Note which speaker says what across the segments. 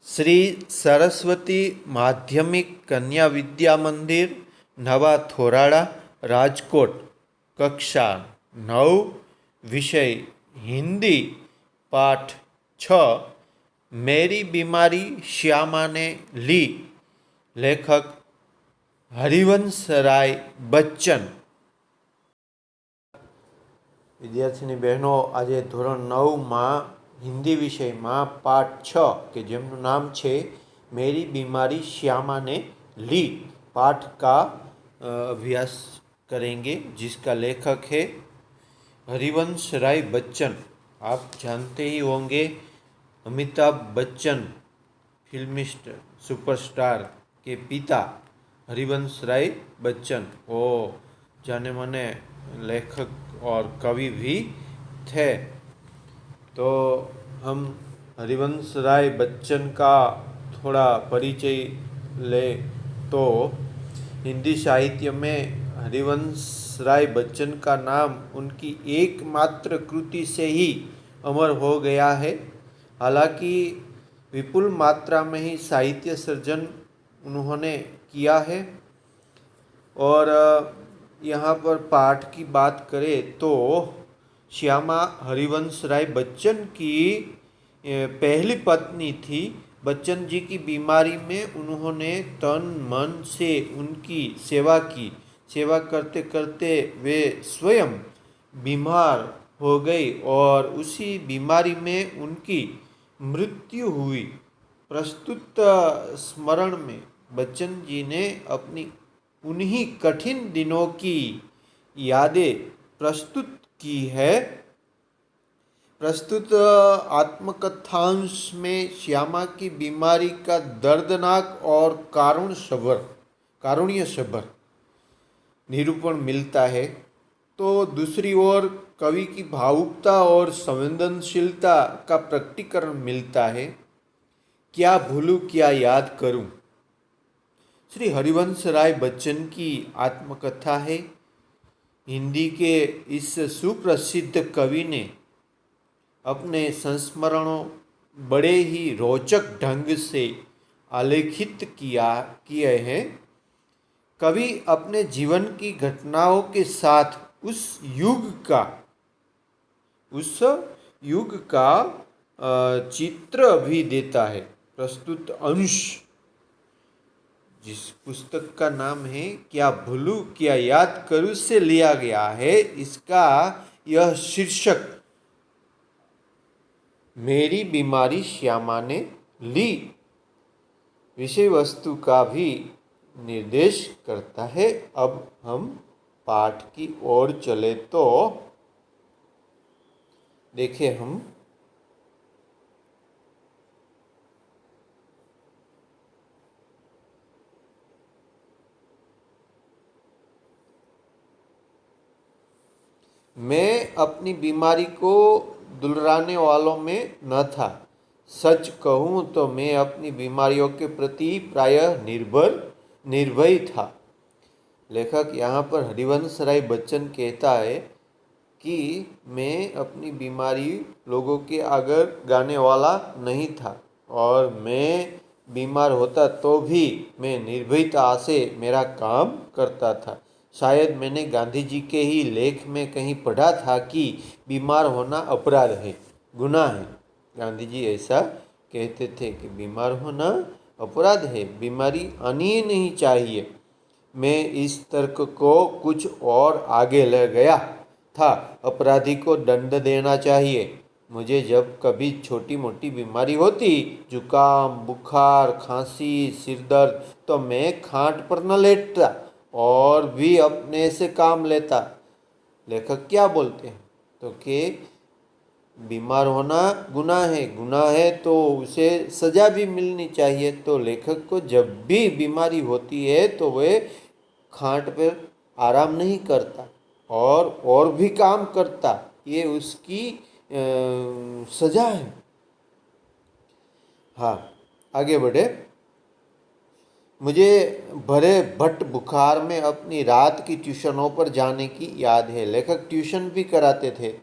Speaker 1: श्री सरस्वती माध्यमिक कन्या विद्या मंदिर नवा थोराड़ा राजकोट कक्षा 9 विषय हिंदी पाठ 6 मेरी बीमारी श्यामा ने ली। लेखक हरिवंश राय बच्चन। विद्यार्थी बहनों, आज धोरण 9 में हिंदी विषय में पाठ 6 के जेमनु नाम छे मेरी बीमारी श्यामा ने ली पाठ का अभ्यास करेंगे, जिसका लेखक है हरिवंश राय बच्चन। आप जानते ही होंगे, अमिताभ बच्चन फिल्मिस्ट सुपरस्टार के पिता हरिवंश राय बच्चन वो जाने माने लेखक और कवि भी थे। तो हम हरिवंश राय बच्चन का थोड़ा परिचय ले तो हिंदी साहित्य में हरिवंश राय बच्चन का नाम उनकी एकमात्र कृति से ही अमर हो गया है। हालांकि विपुल मात्रा में ही साहित्य सर्जन उन्होंने किया है। और यहाँ पर पाठ की बात करें तो श्यामा हरिवंश राय बच्चन की पहली पत्नी थी। बच्चन जी की बीमारी में उन्होंने तन मन से उनकी सेवा की। सेवा करते करते वे स्वयं बीमार हो गई और उसी बीमारी में उनकी मृत्यु हुई। प्रस्तुत स्मरण में बच्चन जी ने अपनी उन्हीं कठिन दिनों की यादें प्रस्तुत की है। प्रस्तुत आत्मकथांश में श्यामा की बीमारी का दर्दनाक और कारुण्य सभर निरूपण मिलता है, तो दूसरी ओर कवि की भावुकता और संवेदनशीलता का प्रकटीकरण मिलता है। क्या भूलूं क्या याद करूं, श्री हरिवंश राय बच्चन की आत्मकथा है। हिंदी के इस सुप्रसिद्ध कवि ने अपने संस्मरणों बड़े ही रोचक ढंग से आलेखित किए हैं। कवि अपने जीवन की घटनाओं के साथ उस युग का चित्र भी देता है। प्रस्तुत अंश, जिस पुस्तक का नाम है क्या भूलूं क्या याद करूं से लिया गया है, इसका यह शीर्षक मेरी बीमारी श्यामा ने ली विषय वस्तु का भी निर्देश करता है। अब हम पाठ की ओर चले तो देखें हम मैं अपनी बीमारी को दुलराने वालों में न था। सच कहूँ तो मैं अपनी बीमारियों के प्रति प्रायः निर्भय था। लेखक यहाँ पर हरिवंश राय बच्चन कहता है कि मैं अपनी बीमारी लोगों के आगे गाने वाला नहीं था और मैं बीमार होता तो भी मैं निर्भयता से मेरा काम करता था। शायद मैंने गांधी जी के ही लेख में कहीं पढ़ा था कि बीमार होना अपराध है, गुनाह है। गांधी जी ऐसा कहते थे कि बीमार होना अपराध है, बीमारी आनी ही नहीं चाहिए। मैं इस तर्क को कुछ और आगे ले गया था। अपराधी को दंड देना चाहिए। मुझे जब कभी छोटी मोटी बीमारी होती, जुकाम, बुखार, खांसी, सिर दर्द, तो मैं खाट पर न लेटता और भी अपने से काम लेता। लेखक क्या बोलते हैं तो कि बीमार होना गुनाह है तो उसे सजा भी मिलनी चाहिए। तो लेखक को जब भी बीमारी होती है तो वह खाट पर आराम नहीं करता और भी काम करता, ये उसकी सजा है। हाँ, आगे बढ़े। मुझे भरे भट्ट बुखार में अपनी रात की ट्यूशनों पर जाने की याद है। लेखक ट्यूशन भी कराते थे।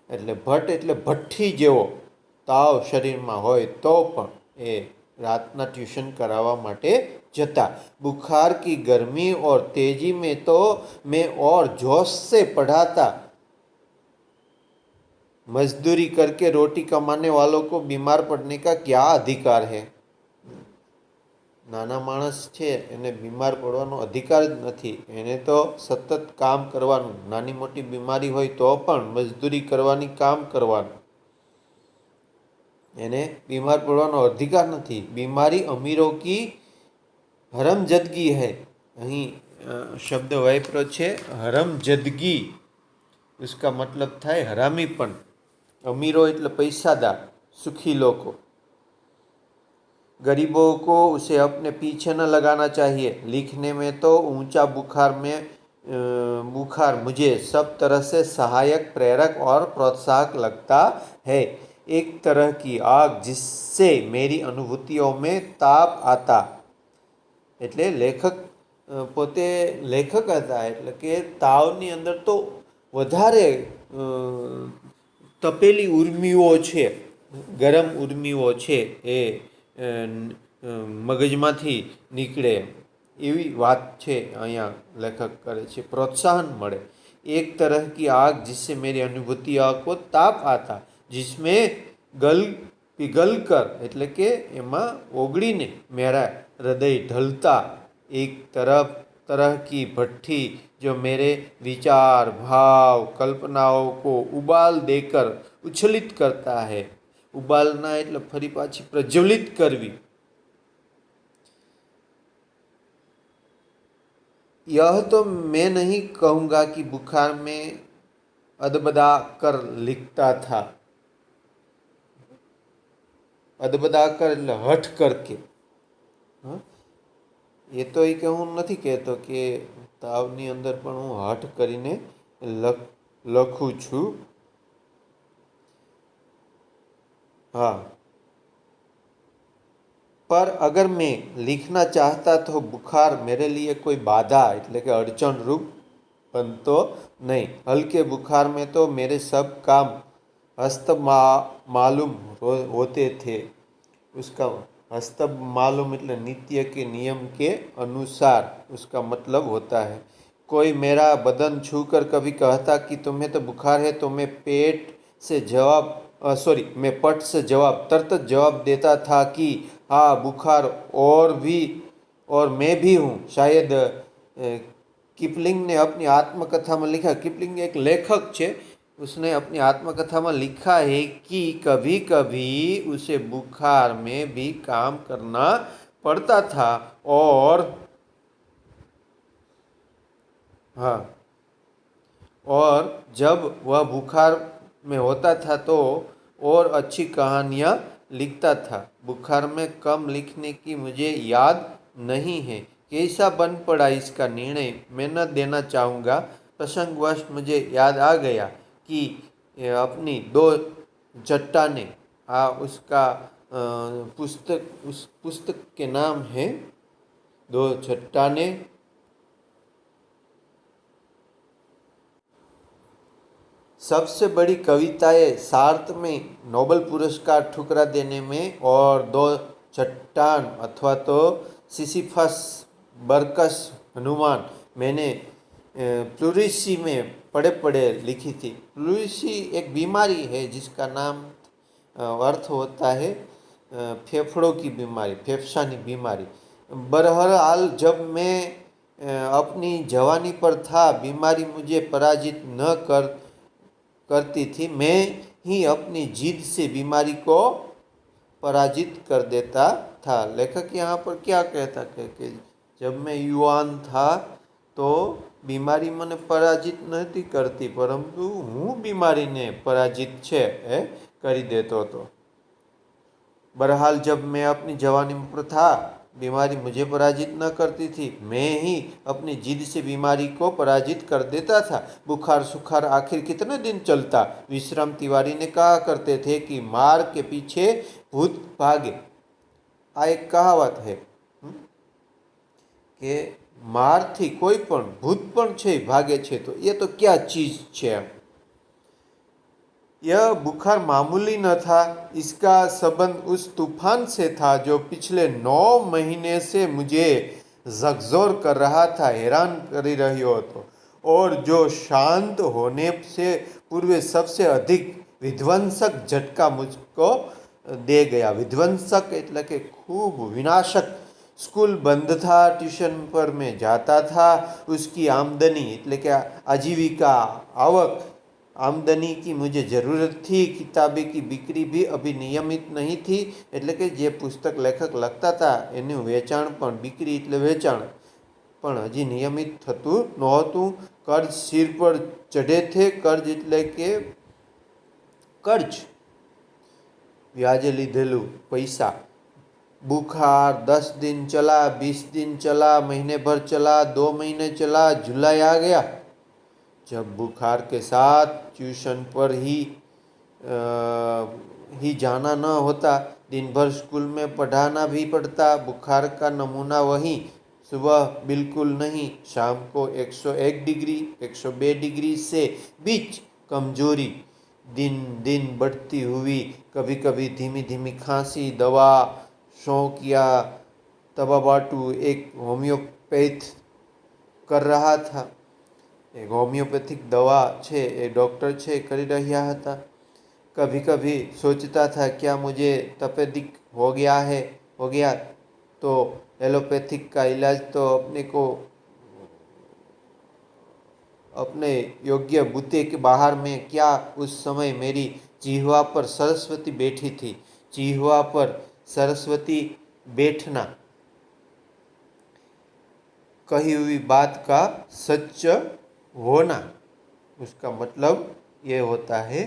Speaker 1: એટલે ભટ્ટ એટલે ભઠ્ઠી જેવો તાવ શરીરમાં હોય તો પણ એ रातना ट्यूशन करावा माटे जता। बुखार की गर्मी और तेजी में तो मैं और जोश से पढ़ाता। मजदूरी करके रोटी कमाने वालों को बीमार पड़ने का क्या अधिकार है? नाना माणस छे एने बीमार पड़वानो अधिकार ज नथी। एने तो सतत काम करवानुं, नानी मोटी बीमारी होय तो पण मजदूरी करवानी, काम करवानुं। एने बीमार पड़वानो अधिकार नहीं। बीमारी अमीरों की हरमजदगी है। अहीं शब्द वापरो छे हरमजदगी, उसका मतलब थाय हरामीपण। अमीरों एटले पैसादार, सुखी लोगों। गरीबों को उसे अपने पीछे न लगाना चाहिए। लिखने में तो ऊंचा बुखार मुझे सब तरह से सहायक, प्रेरक और प्रोत्साहक लगता है। एक तरह की आग जिससे मेरी अनुभूतियों में ताप आता। એટલે લેખક પોતે લેખક હતા, એટલે કે તાવની અંદર તો વધારે તપેલી ઉર્મિઓ છે, ગરમ ઉર્મિઓ છે એ મગજમાંથી નીકળે એવી વાત છે અહીંયા લેખક કરે છે। પ્રોત્સાહન મળે। एक तरह की आग जिससे मेरी अनुभूतियों को ताप आता, जिसमें गल पिघल कर એટલે કે એમાં ઓગળીને मेरा हृदय ढलता। एक तरह की भट्टी जो मेरे विचार, भाव, कल्पनाओं को उबाल देकर उछलित करता है। उबालना એટલે ફરી પાછી પ્રज्वलित करवी। यह तो मैं नहीं कहूँगा कि बुखार में अदबदा कर लिखता था। अदबदा कर એટલે હઠ करके। हाँ, ये तो ये कि हूँ नहीं कहतो कि तावनी अंदर पण हूँ हठ करीने लखूँ छूँ। हाँ, पर अगर मैं लिखना चाहता तो बुखार मेरे लिए कोई बाधा એટલે કે अड़चन रूप बनतो नहीं। हल्के बुखार में तो मेरे सब काम हस्तब मालूम होते थे। उसका हस्तब मालूम એટલે नित्य के नियम के अनुसार उसका मतलब होता है। कोई मेरा बदन छूकर कभी कहता कि तुम्हें तो बुखार है, तो मैं मैं पट से जवाब तरत जवाब देता था कि हाँ बुखार और मैं भी हूँ। शायद किपलिंग ने अपनी आत्मकथा में लिखा, किपलिंग एक लेखक है, उसने अपनी आत्मकथा में लिखा है कि कभी कभी उसे बुखार में भी काम करना पड़ता था। और जब वह बुखार में होता था तो और अच्छी कहानियाँ लिखता था। बुखार में कम लिखने की मुझे याद नहीं है। कैसा बन पड़ा इसका निर्णय मैं न देना चाहूँगा। प्रसंगवश मुझे याद आ गया कि अपनी 2 चट्टानें, उसका उस पुस्तक के नाम है 2 चट्टानें। सबसे बड़ी कविताएं सार्थ में नोबेल पुरस्कार ठुकरा देने में और 2 चट्टान अथवा तो सिसिफस, बरकस, हनुमान मैंने प्लूरिसी में पड़े लिखी थी। प्लूरिसी एक बीमारी है जिसका नाम अर्थ होता है फेफड़ों की बीमारी, फेफड़ानी बीमारी। बहरहाल जब मैं अपनी जवानी पर था, बीमारी मुझे पराजित न करती थी। मैं ही अपनी जिद से बीमारी को पराजित कर देता था। लेखक यहाँ पर क्या कहता है कि जब मैं युवान था तो बीमारी मने पराजित नहीं करती, परंतु हूँ बीमारी ने पराजित करी देतो तो। बहरहाल जब मैं अपनी जवानी पर था, बीमारी मुझे पराजित न करती थी। मैं ही अपनी जिद से बीमारी को पराजित कर देता था। बुखार सुखार आखिर कितने दिन चलता। विश्राम तिवारी ने कहा करते थे कि मार के पीछे भूत भागे। आ एक कहावत है कि मार थी कोई पण भूत पण छे भागे छे, तो ये तो क्या चीज छे। यह बुखार मामूली न था। इसका संबंध उस तूफान से था जो पिछले 9 महीने से मुझे झकझोर कर रहा था, हैरान कर रही હતો, और जो शांत होने से पूर्व सबसे अधिक विध्वंसक झटका मुझको दे गया। विध्वंसक એટલે કે ખૂબ વિનાશક। स्कूल बंद था, ट्यूशन पर मैं जाता था। उसकी आमदनी એટલે કે आजीविका, आवक, आमदनी की मुझे ज़रूरत थी। किताबें की बिक्री भी अभी नियमित नहीं थी, એટલે કે જે પુસ્તક લેખક લખતા હતા એનું વેચાણ પણ, बिक्री એટલે વેચાણ પણ હજી નિયમિત થતું નહોતું। कर्ज सिर पर चढ़े थे। कर्ज એટલે કે कर्ज, व्याजे लीधेलू पैसा। बुखार 10 दिन चला, 20 दिन चला, महीने भर चला, 2 महीने चला, जुलाई आ गया। जब बुखार के साथ ट्यूशन पर ही जाना न होता, दिन भर स्कूल में पढ़ाना भी पड़ता। बुखार का नमूना वही, सुबह बिल्कुल नहीं, शाम को 101 डिग्री, 102 डिग्री से बीच कमजोरी दिन दिन बढ़ती हुई। कभी कभी धीमी धीमी खांसी। दवा शौक या तबाबाटू एक होम्योपैथ कर रहा था। एक होम्योपैथिक दवा छे ए डॉक्टर छे करी रहा था। कभी कभी सोचता था क्या मुझे तपेदिक हो गया तो एलोपैथिक का इलाज तो अपने योग्य बूते के बाहर में क्या। उस समय मेरी जिह्वा पर सरस्वती बैठी थी। जिह्वा पर सरस्वती बैठना कही हुई बात का सच होना, उसका मतलब ये होता है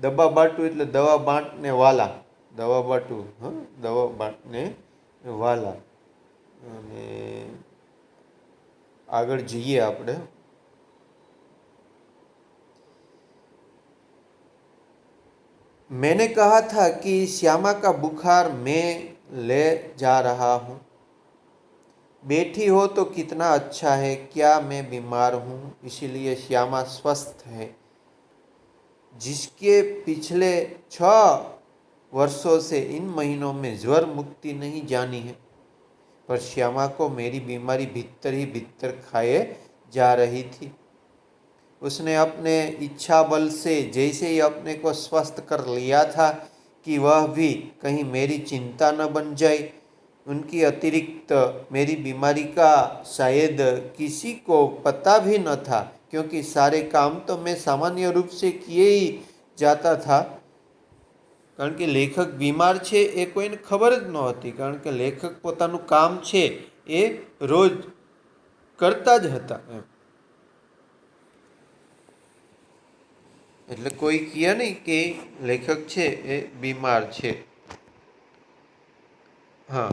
Speaker 1: दवा बाटू એટલે દવા બાંટને વાલા। દવા બાટू, हाँ, દવા બાંટને વાલા। અને આગળ જઈએ આપણે। मैंने कहा था कि श्यामा का बुखार मैं ले जा रहा हूँ। बैठी हो तो कितना अच्छा है। क्या मैं बीमार हूँ इसीलिए श्यामा स्वस्थ है, जिसके पिछले 6 वर्षों से इन महीनों में ज्वर मुक्ति नहीं जानी है। पर श्यामा को मेरी बीमारी भीतर ही भीतर खाए जा रही थी। उसने अपने इच्छा बल से जैसे ही अपने को स्वस्थ कर लिया था कि वह भी कहीं मेरी चिंता न बन जाए। उनकी अतिरिक्त मेरी बीमारी का शायद किसी को पता भी न था, क्योंकि सारे काम तो मैं सामान्य रूप से किए ही जाता था। कारण के लेखक बीमार छे ए कोईने खबर ज नहोती, कारण के लेखक पोतानुं काम छे ए रोज करता ज हता। એટલે કોઈ કહે નહીં કે લેખક છે એ બીમાર છે। हाँ,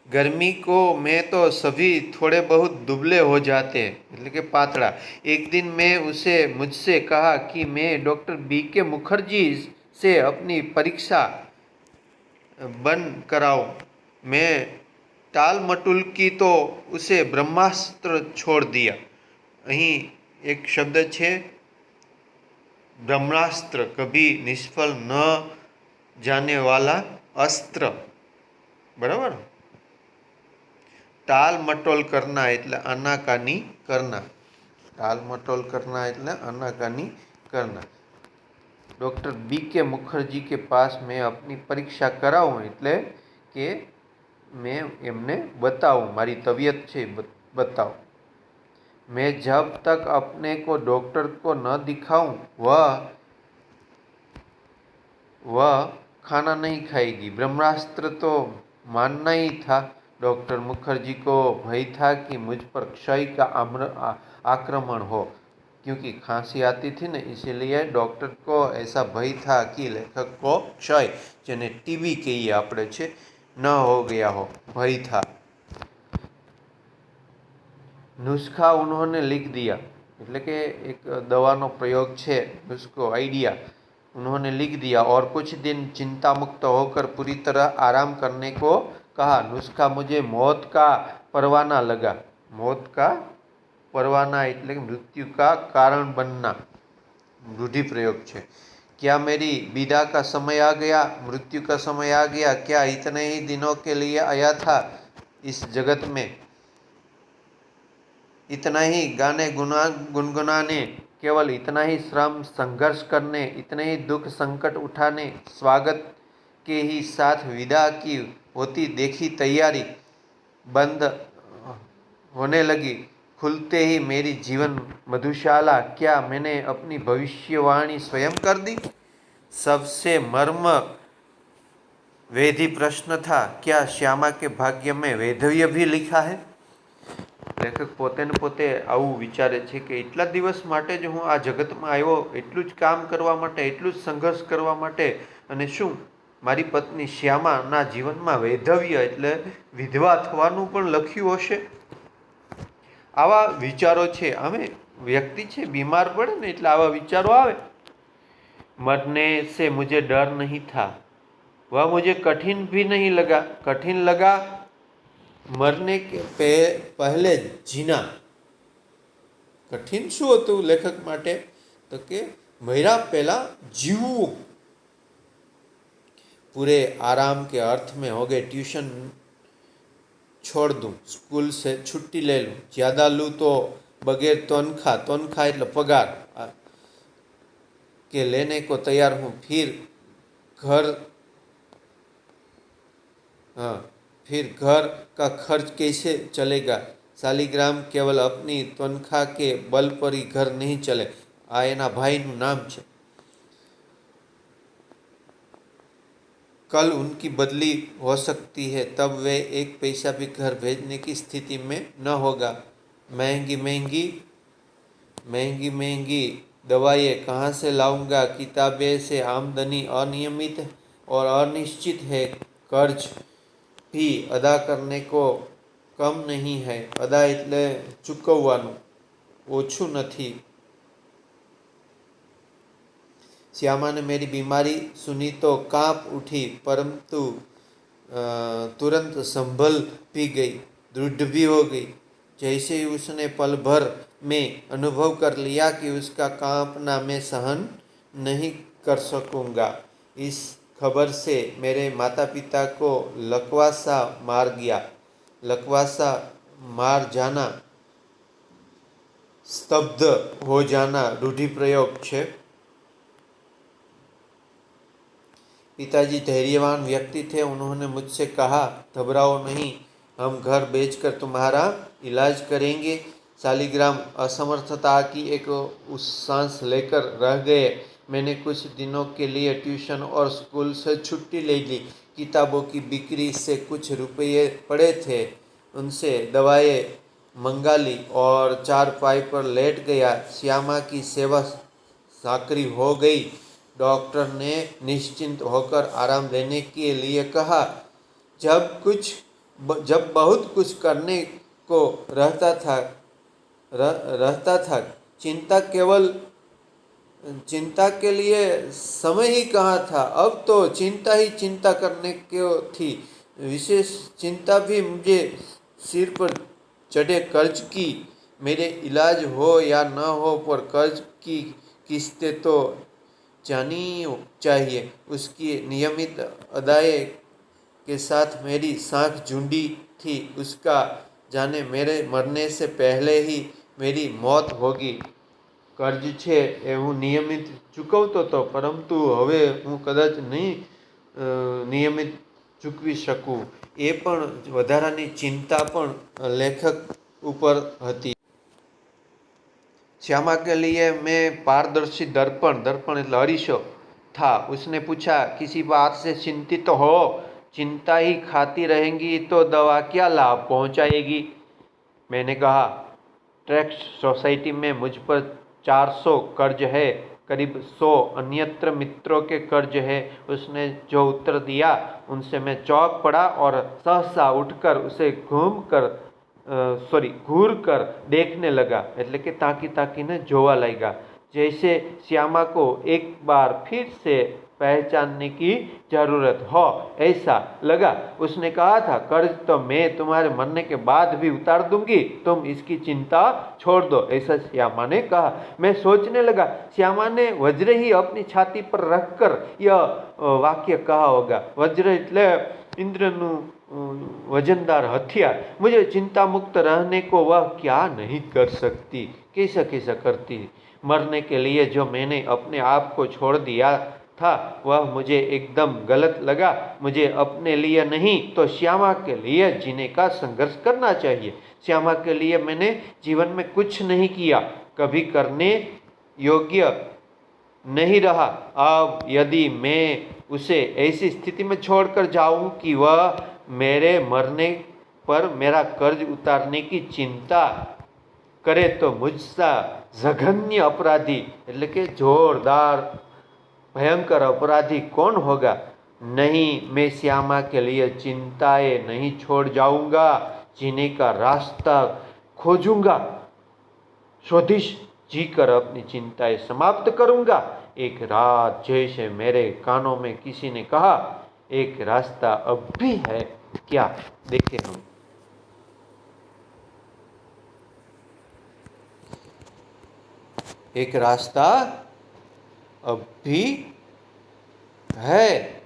Speaker 1: गर्मी को में तो सभी थोड़े बहुत दुबले हो जाते हैं, એટલે કે પાતળા। एक दिन मैं उसे मुझसे कहा कि मैं डॉक्टर B.K. मुखर्जी से अपनी परीक्षा बंद कराऊं। मैं टाल मटुल की तो उसे ब्रह्मास्त्र छोड़ दिया। અહીં એક શબ્દ છે ब्रह्मास्त्र, कभी निष्फल न जाने वाला अस्त्र, बराबर। टाल मटोल करना એટલે आनाकानी करना। टाल मटोल करना એટલે आनाकानी करना। Doctor B.K. मुखर्जी के पास मैं अपनी परीक्षा कराऊँ એટલે કે मैं एमने बताऊँ, मारी तबीयत छे बताऊँ। मैं जब तक अपने को डॉक्टर को न दिखाऊं वह खाना नहीं खाएगी। ब्रह्मास्त्र तो मानना ही था। डॉक्टर मुखर्जी को भय था कि मुझ पर क्षय का आक्रमण हो, क्योंकि खांसी आती थी न, इसीलिए डॉक्टर को ऐसा भय था कि लेखक को क्षय, जेने टीबी कहीए आपणे छे, न हो गया हो, भय था। नुस्खा उन्होंने लिख दिया, એટલે કે एक दवानो प्रयोग छे, नुस्खो, आइडिया उन्होंने लिख दिया और कुछ दिन चिंता मुक्त होकर पूरी तरह आराम करने को कहा। नुस्खा मुझे मौत का परवाना लगा। मौत का परवाना એટલે કે मृत्यु का कारण बनना रूढ़ि प्रयोग है। क्या मेरी विदा का समय आ गया, मृत्यु का समय आ गया? क्या इतने ही दिनों के लिए आया था इस जगत में? इतना ही गाने गुनगुनाने, केवल इतना ही श्रम संघर्ष करने, इतने ही दुख संकट उठाने, स्वागत के ही साथ विदा की होती देखी तैयारी बंद होने लगी। खुलते ही मेरी जीवन मधुशाला, क्या मैंने अपनी भविष्यवाणी स्वयं कर दी? सबसे मर्म वेधी प्रश्न था, क्या श्यामा के भाग्य में वैधव्य भी लिखा है? લેખક પોતે ને પોતે આવું વિચારે છે કે એટલા દિવસ માટે જ હું આ જગતમાં આવ્યો, એટલું જ કામ કરવા માટે, એટલું જ સંઘર્ષ કરવા માટે, અને શું મારી પત્ની શ્યામાના જીવનમાં વૈધવ્ય એટલે વિધવા થવાનું પણ લખ્યું હશે? આવા વિચારો છે. અમે વ્યક્તિ છે બીમાર પડે ને એટલે આવા વિચારો આવે. मरने से मुझे डर नहीं था, वह मुझे कठिन भी नहीं लगा. कठिन लगा मरने के पहले जीना. कठिन શું હતું લેખક માટે? તો કે મર્યા પહેલા જીવવું. पूरे आराम के अर्थ में हो गए. ट्यूशन छोड़ दूँ, स्कूल से छुट्टी ले लूँ, ज़्यादा लूँ तो बगैर तनख्वाह એટલે पगार के लेने को तैयार हूँ. फिर घर का खर्च कैसे चलेगा? शालिग्राम केवल अपनी तनख्वाह के बल पर ही घर नहीं चले. आ एना भाईનું नाम છે. कल उनकी बदली हो सकती है, तब वे एक पैसा भी घर भेजने की स्थिति में न होगा. महंगी महंगी दवाएं कहाँ से लाऊंगा? किताबें से आमदनी अनियमित और अनिश्चित है. कर्ज भी अदा करने को कम नहीं है. अदा એટલે ચૂકવવાનું, ઓછું નથી. श्यामा ने मेरी बीमारी सुनी तो कांप उठी, परंतु तुरंत संभल भी गई, दृढ़ भी हो गई. जैसे ही उसने पल भर में अनुभव कर लिया कि उसका कांपना मैं सहन नहीं कर सकूंगा. इस खबर से मेरे माता पिता को लकवासा मार गया. लकवासा मार जाना, स्तब्ध हो जाना रूढ़ि प्रयोग है. पिताजी धैर्यवान व्यक्ति थे. उन्होंने मुझसे कहा, घबराओ नहीं, हम घर बेचकर तुम्हारा इलाज करेंगे. शालिग्राम असमर्थता की एक सांस लेकर रह गए. मैंने कुछ दिनों के लिए ट्यूशन और स्कूल से छुट्टी ले ली. किताबों की बिक्री से कुछ रुपये पड़े थे, उनसे दवाएं मंगा ली और चारपाई पर लेट गया. श्यामा की सेवा साकरी हो गई. डॉक्टर ने निश्चिंत होकर आराम लेने के लिए कहा. जब बहुत कुछ करने को रहता था, चिंता के लिए समय ही कहाँ था. अब तो चिंता ही चिंता करने को थी. विशेष चिंता भी मुझे सिर पर चढ़े कर्ज की. मेरे इलाज हो या न हो, पर कर्ज की किस्तें तो जानी चाहिए. उसकी नियमित अदाए के साथ मेरी साख झुंडी थी. उसका जाने मेरे मरने से पहले ही मेरी मौत होगी. कर्ज છે એ હું નિયમિત ચૂકવતો હતો, પરંતુ હવે હું કદાચ નહીં નિયમિત ચૂકવી શકું. એ પણ વધારાની ચિંતા પણ લેખક ઉપર હતી. श्यामा के लिए मैं पारदर्शी दर्पण એટલે અરીસો था. उसने पूछा, किसी बात से चिंतित हो? चिंता ही खाती रहेंगी तो दवा क्या लाभ पहुंचाएगी? मैंने कहा, ट्रैक्स सोसाइटी में मुझ पर 400 कर्ज है, करीब 100 अन्यत्र मित्रों के कर्ज है. उसने जो उत्तर दिया उनसे मैं चौंक पड़ा और सहसा उठकर उसे घूर कर देखने लगा. એટલે કે તાકી તાકીને જોવા લાગ્યા. जैसे श्यामा को एक बार फिर से पहचानने की जरूरत हो, ऐसा लगा। उसने कहा था, कर्ज तो मैं तुम्हारे मरने के बाद भी उतार दूंगी, तुम इसकी चिंता छोड़ दो, ऐसा श्यामा ने कहा। मैं सोचने लगा, श्यामा ने वज्र ही अपनी छाती पर रखकर यह वाक्य कहा होगा। वज्र એટલે इंद्रનું वजनदार हथियार। मुझे चिंता मुक्त रहने को वह क्या नहीं कर सकती, कैसा कैसा करती। मरने के लिए जो मैंने अपने आप को छोड़ दिया था वह मुझे एकदम गलत लगा। मुझे अपने लिए नहीं तो श्यामा के लिए जीने का संघर्ष करना चाहिए। श्यामा के लिए मैंने जीवन में कुछ नहीं किया, कभी करने योग्य नहीं रहा। अब यदि मैं उसे ऐसी स्थिति में छोड़कर जाऊं कि वह मेरे मरने पर मेरा कर्ज उतारने की चिंता करे तो मुझसा जघन्य अपराधी એટલે કે जोरदार भयंकर अपराधी कौन होगा। नहीं, मैं श्यामा के लिए चिंताएं नहीं छोड़ जाऊंगा, जीने का रास्ता खोजूंगा, स्वदेश जीकर अपनी चिंताएं समाप्त करूंगा। एक रात जैसे मेरे कानों में किसी ने कहा, एक रास्ता अब भी है क्या। देखे हम एक रास्ता अब भी है।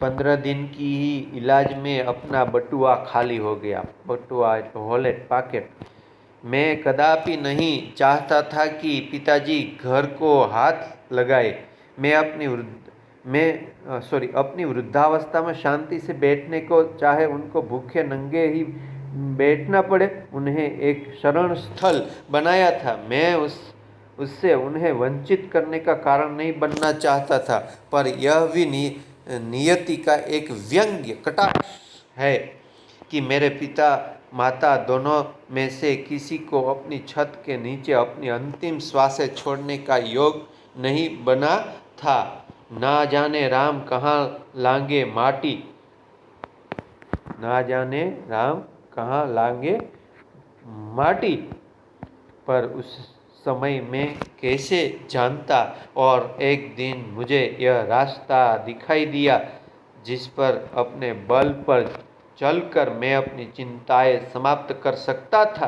Speaker 1: 15 दिन की ही इलाज में अपना बटुआ खाली हो गया। बटुआ वॉलेट पॉकेट। मैं कदापि नहीं चाहता था कि पिताजी घर को हाथ लगाए। मैं अपनी वृद्धावस्था में शांति से बैठने को चाहे, उनको भूखे नंगे ही बैठना पड़े, उन्हें एक शरण स्थल बनाया था। मैं उससे उन्हें वंचित करने का कारण नहीं बनना चाहता था, पर यह भी नियति का एक व्यंग्य कटाक्ष है कि मेरे पिता माता दोनों में से किसी को अपनी छत के नीचे अपनी अंतिम श्वासें छोड़ने का योग नहीं बना था। ना जाने राम कहाँ लांगे माटी, ना जाने राम कहाँ लांगे माटी, पर उस समय मैं कैसे जानता। और एक दिन मुझे यह रास्ता दिखाई दिया जिस पर अपने बल पर चलकर मैं अपनी चिंताएं समाप्त कर सकता था।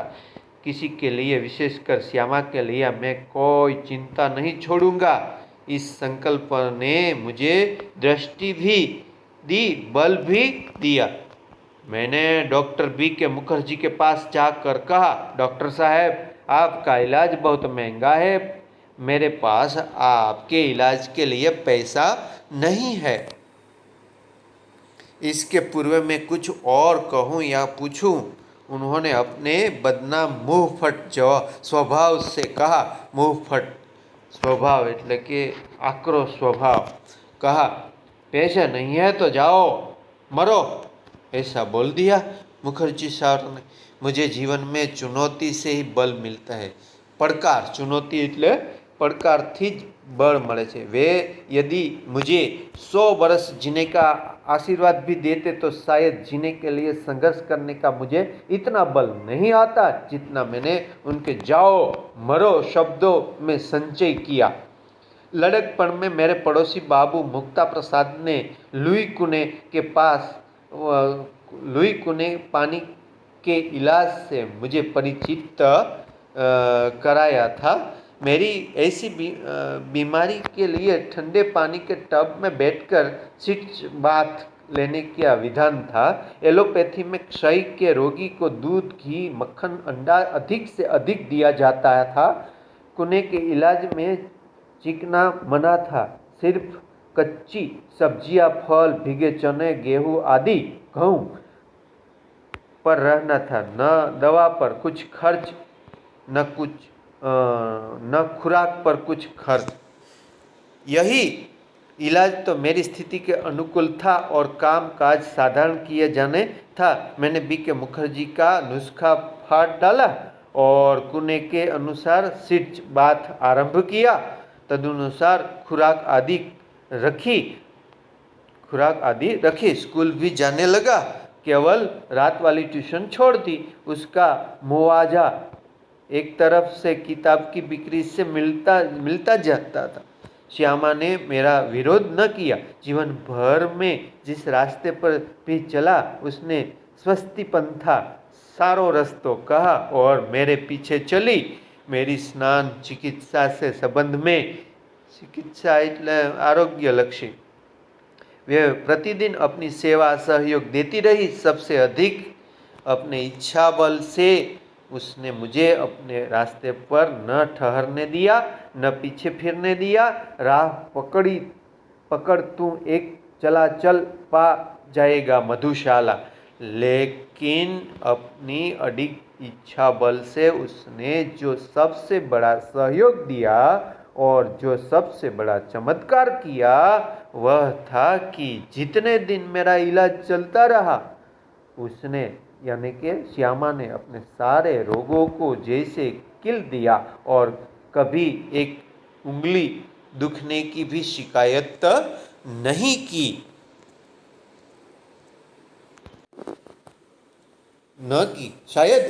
Speaker 1: किसी के लिए, विशेषकर श्यामा के लिए, मैं कोई चिंता नहीं छोड़ूंगा। इस संकल्प ने मुझे दृष्टि भी दी, बल भी दिया। मैंने डॉक्टर बी के मुखर्जी के पास जाकर कहा, डॉक्टर साहब, आपका इलाज बहुत महंगा है, मेरे पास आपके इलाज के लिए पैसा नहीं है। इसके पूर्व मैं कुछ और कहूँ या पूछूं, उन्होंने अपने बदनाम मुँहफट स्वभाव से कहा। मुँहफट स्वभाव એટલે કે આકરો स्वभाव। कहा, पैसे नहीं है तो जाओ मरो, ऐसा बोल दिया मुखर्जी साहब ने। मुझे जीवन में चुनौती से ही बल मिलता है। પડકાર, चुनौती એટલે પડકારથી જ बल મળે છે। वे यदि मुझे 100 वर्ष जीने का आशीर्वाद भी देते तो शायद जीने के लिए संघर्ष करने का मुझे इतना बल नहीं आता जितना मैंने उनके जाओ मरो शब्दों में संचय किया। लड़कपन में मेरे पड़ोसी बाबू मुक्ता प्रसाद ने लुई कुने पानी के इलाज से मुझे परिचित कराया था। मेरी ऐसी बीमारी के लिए ठंडे पानी के टब में बैठकर सिट्स बाथ लेने का विधान था। एलोपैथी में क्षय के रोगी को दूध, घी, मक्खन, अंडा अधिक से अधिक दिया जाता था। कुने के इलाज में चिकना मना था। सिर्फ कच्ची सब्जियां, फल, भीगे चने, गेहूँ आदि गेहूँ पर रहना था। न दवा पर कुछ खर्च, न खुराक पर कुछ खर्च। यही इलाज तो मेरी स्थिति के अनुकूल था और काम काज साधारण किए जाने था। मैंने बी के मुखर्जी का नुस्खा फाड़ डाला और कुने के अनुसार सिट्स बाथ आरंभ किया। तदनुसार खुराक आदि रखी। स्कूल भी जाने लगा। केवल रात वाली ट्यूशन छोड़ दी। उसका मुआवजा एक तरफ से किताब की बिक्री से मिलता मिलता जाता था। श्यामा ने मेरा विरोध न किया। जीवन भर में जिस रास्ते पर भी चला उसने स्वस्ति पंथा सारो रस्तो कहा और मेरे पीछे चली। मेरी स्नान चिकित्सा से संबंध में, चिकित्सा એટલે आरोग्य लक्षी, वे प्रतिदिन अपनी सेवा सहयोग देती रही। सबसे अधिक अपने इच्छा बल से उसने मुझे अपने रास्ते पर न ठहरने दिया, न पीछे फिरने दिया। राह पकड़ तू एक चला चल पा जाएगा मधुशाला। लेकिन अपनी अडिग इच्छा बल से उसने जो सबसे बड़ा सहयोग दिया और जो सबसे बड़ा चमत्कार किया वह था कि जितने दिन मेरा इलाज चलता रहा उसने यानी कि श्यामा ने अपने सारे रोगों को जैसे किल दिया और कभी एक उंगली दुखने की भी शिकायत नहीं की शायद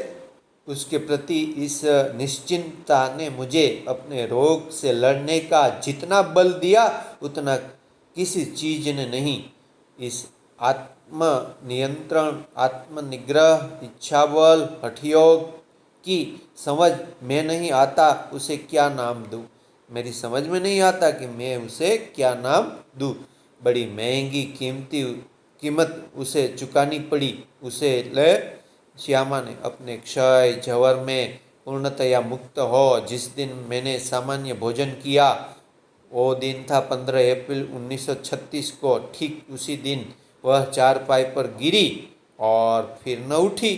Speaker 1: उसके प्रति इस निश्चिंतता ने मुझे अपने रोग से लड़ने का जितना बल दिया उतना किसी चीज ने नहीं। इस आत्म नियंत्रण, आत्मनिग्रह, इच्छाबल, हठयोग की समझ में नहीं आता उसे क्या नाम दूँ। मेरी समझ में नहीं आता कि मैं उसे क्या नाम दूँ। बड़ी महंगी कीमत उसे चुकानी पड़ी। उसे ले श्यामा ने अपने क्षय जवर में पूर्णतया मुक्त हो। जिस दिन मैंने सामान्य भोजन किया वो दिन था 15 अप्रैल 1936 को। ठीक उसी दिन वह चारपाई पर गिरी और फिर न उठी।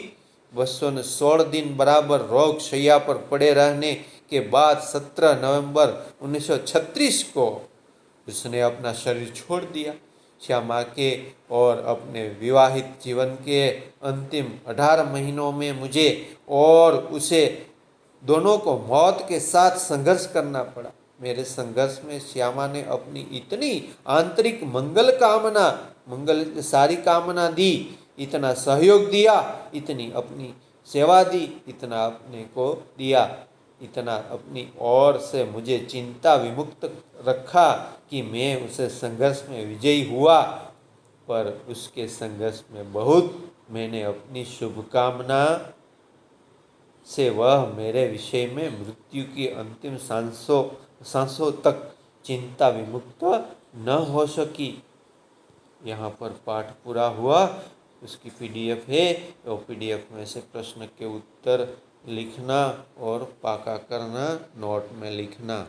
Speaker 1: 216 दिन बराबर रोग शैया पर पड़े रहने के बाद 17 नवंबर 1936 को उसने अपना शरीर छोड़ दिया। श्यामा के और अपने विवाहित जीवन के अंतिम 18 महीनों में मुझे और उसे दोनों को मौत के साथ संघर्ष करना पड़ा। मेरे संघर्ष में श्यामा ने अपनी इतनी आंतरिक मंगल सारी कामना दी, इतना सहयोग दिया, इतनी अपनी सेवा दी, इतना अपने को दिया, इतना अपनी ओर से मुझे चिंता विमुक्त रखा कि मैं उसे संघर्ष में विजयी हुआ। पर उसके संघर्ष में बहुत मैंने अपनी शुभकामना से वह मेरे विषय में मृत्यु की अंतिम सांसों तक चिंता विमुक्त न हो सकी। यहाँ पर पाठ पूरा हुआ। उसकी PDF है, वो PDF में से प्रश्न के उत्तर लिखना और पाका करना, नोट में लिखना।